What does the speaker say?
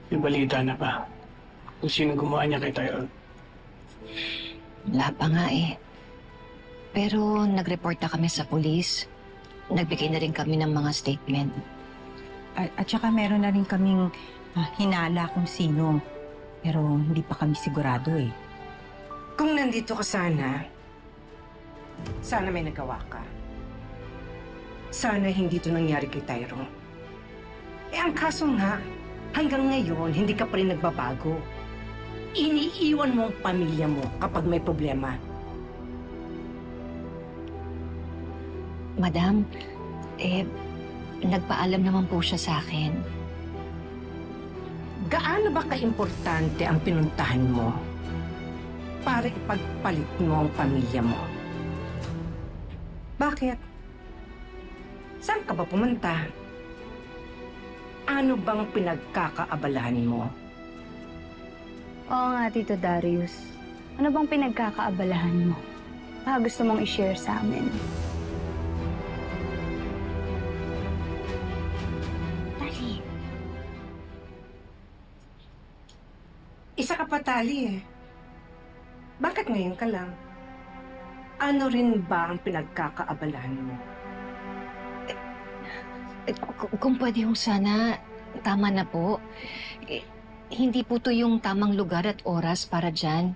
May balita na ba? Kung sino gumawa niya kay Tyrone? Wala pa nga eh. Pero nag-report na kami sa pulis. Nagbigay na rin kami ng mga statement. At saka meron na rin kaming hinala kung sino. Pero hindi pa kami sigurado eh. Kung nandito ka sana may nagawa ka. Sana hindi ito nangyari kay Tyrone. Ang kaso nga, hanggang ngayon, hindi ka pa rin nagbabago. Iniiwan mo ang pamilya mo kapag may problema. Madam, nagpaalam naman po siya sa akin. Gaano ba kaimportante ang pinuntahan mo para ipagpalit mo ang pamilya mo? Bakit? Saan ka ba pumunta? Ano bang pinagkakaabalahan mo? Oo nga, Tito Darius. Ano bang pinagkakaabalahan mo? Baka gusto mong i-share sa amin. Dali. Isa ka pa tali eh. Bakit ngayon ka lang? Ano rin ba ang pinagkakaabalahan mo? Kung pwede yung sana, tama na po. Hindi po to yung tamang lugar at oras para dyan.